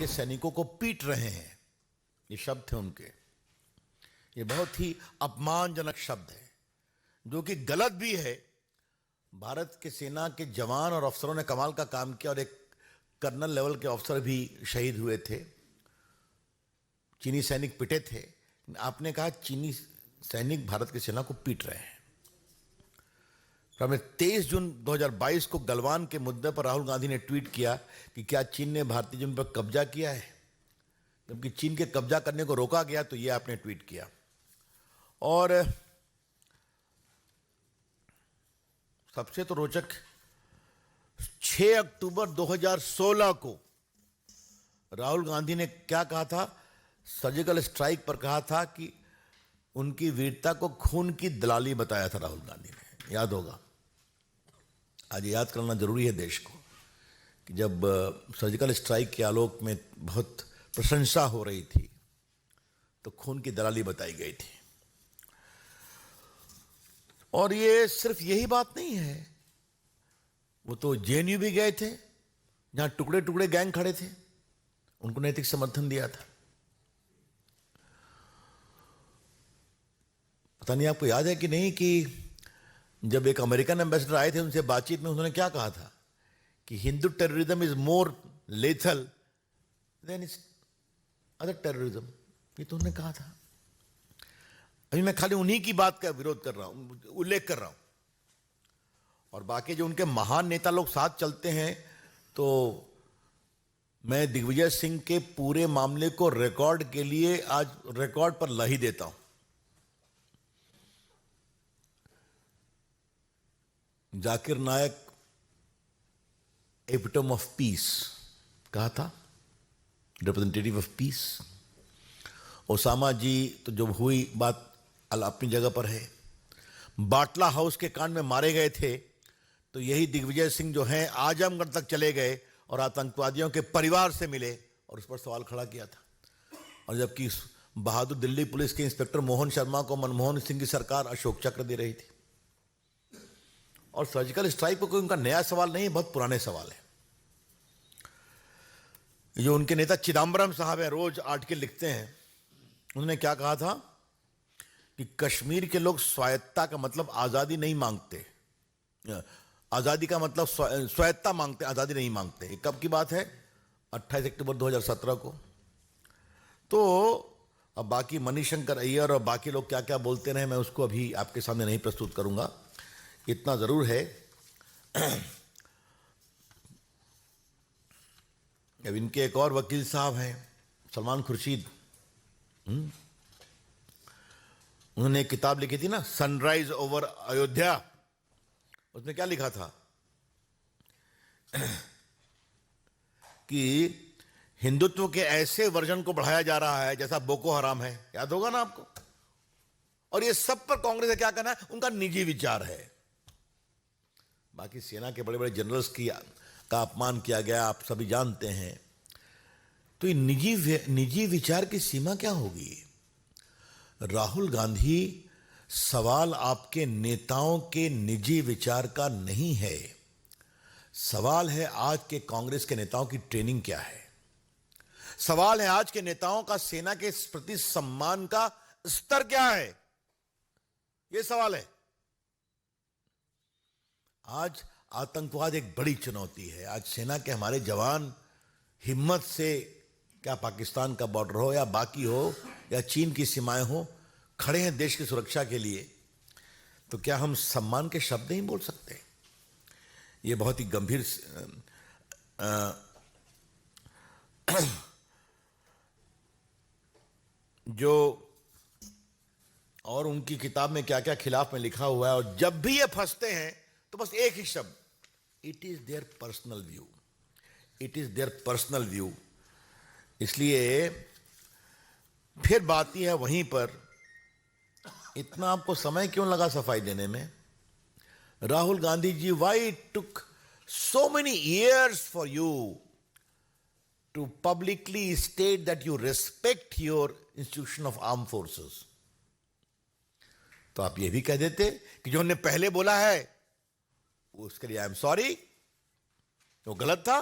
के सैनिकों को पीट रहे हैं, ये शब्द थे उनके। ये बहुत ही अपमानजनक शब्द है, जो कि गलत भी है। भारत के सेना के जवान और अफसरों ने कमाल का काम किया और एक कर्नल लेवल के अफसर भी शहीद हुए थे। चीनी सैनिक पिटे थे। आपने कहा चीनी सैनिक भारत की सेना को पीट रहे हैं। तो हमने 23 जून 2022 को गलवान के मुद्दे पर राहुल गांधी ने ट्वीट किया कि क्या चीन ने भारतीय जमीन पर कब्जा किया है। जबकि चीन के कब्जा करने को रोका गया तो यह आपने ट्वीट किया। और सबसे तो रोचक, 6 अक्टूबर 2016 को राहुल गांधी ने क्या कहा था? सर्जिकल स्ट्राइक पर कहा था कि उनकी वीरता को खून की दलाली बताया था राहुल गांधी ने, याद होगा। आज याद करना जरूरी है देश को कि जब सर्जिकल स्ट्राइक के आलोक में बहुत प्रशंसा हो रही थी तो खून की दलाली बताई गई थी। और ये सिर्फ यही बात नहीं है, वो तो जेएनयू भी गए थे जहां टुकड़े टुकड़े गैंग खड़े थे, उनको नैतिक समर्थन दिया था। पता नहीं आपको याद है कि नहीं कि जब एक अमेरिकन एम्बेसडर आए थे उनसे बातचीत में उन्होंने क्या कहा था कि Hindu terrorism is more lethal than other terrorism, ये तो उन्होंने कहा था। अभी मैं खाली उन्हीं की बात का विरोध कर रहा हूं, उल्लेख कर रहा हूं, और बाकी जो उनके महान नेता लोग साथ चलते हैं तो मैं दिग्विजय सिंह के पूरे मामले को रिकॉर्ड के लिए आज रिकॉर्ड पर ला ही देता हूं। जाकिर नायक एपिटोम ऑफ पीस कहा था, रिप्रेजेंटेटिव ऑफ पीस। ओसामा जी तो जो हुई बात अपनी जगह पर है। बाटला हाउस के कांड में मारे गए थे तो यही दिग्विजय सिंह जो हैं आजमगढ़ तक चले गए और आतंकवादियों के परिवार से मिले और उस पर सवाल खड़ा किया था। और जबकि बहादुर दिल्ली पुलिस के इंस्पेक्टर मोहन शर्मा को मनमोहन सिंह की सरकार अशोक चक्र दे रही थी। और सर्जिकल स्ट्राइक पर कोई उनका नया सवाल नहीं है, बहुत पुराने सवाल है। जो उनके नेता चिदम्बरम साहब है, रोज आर्टिकल लिखते हैं। उन्होंने क्या कहा था कि कश्मीर के लोग स्वायत्ता का मतलब आजादी नहीं मांगते, आजादी का मतलब स्वायत्ता मांगते, आजादी नहीं मांगते। ये कब की बात है? 28 अक्टूबर 2017 को। तो अब बाकी मणिशंकर अय्यर और बाकी लोग क्या क्या बोलते रहे, मैं उसको अभी आपके सामने नहीं प्रस्तुत करूंगा। इतना जरूर है अब इनके एक और वकील साहब हैं, सलमान खुर्शीद। उन्होंने एक किताब लिखी थी ना, सनराइज ओवर अयोध्या। उसमें क्या लिखा था कि हिंदुत्व के ऐसे वर्जन को बढ़ाया जा रहा है जैसा बोको हराम है, याद होगा ना आपको। और ये सब पर कांग्रेस का क्या कहना है? उनका निजी विचार है। बाकी सेना के बड़े बड़े जनरल्स का अपमान किया गया, आप सभी जानते हैं। तो ये निजी विचार की सीमा क्या होगी? राहुल गांधी, सवाल आपके नेताओं के निजी विचार का नहीं है, सवाल है आज के कांग्रेस के नेताओं की ट्रेनिंग क्या है। सवाल है आज के नेताओं का सेना के प्रति सम्मान का स्तर क्या है, यह सवाल है। आज आतंकवाद एक बड़ी चुनौती है। आज सेना के हमारे जवान हिम्मत से, क्या पाकिस्तान का बॉर्डर हो या बाकी हो या चीन की सीमाएं हो, खड़े हैं देश की सुरक्षा के लिए। तो क्या हम सम्मान के शब्द नहीं बोल सकते? ये बहुत ही गंभीर जो और उनकी किताब में क्या क्या खिलाफ में लिखा हुआ है। और जब भी ये फंसते हैं तो बस एक ही शब्द, it is their personal view, it is their personal view. इसलिए फिर बात ही है वहीं पर, इतना आपको समय क्यों लगा सफाई देने में? Rahul Gandhi ji, why it took so many years for you to publicly state that you respect your institution of arm forces? तो आप ये भी कह देते कि जो हमने पहले बोला है उसके लिए आई एम सॉरी, वो गलत था।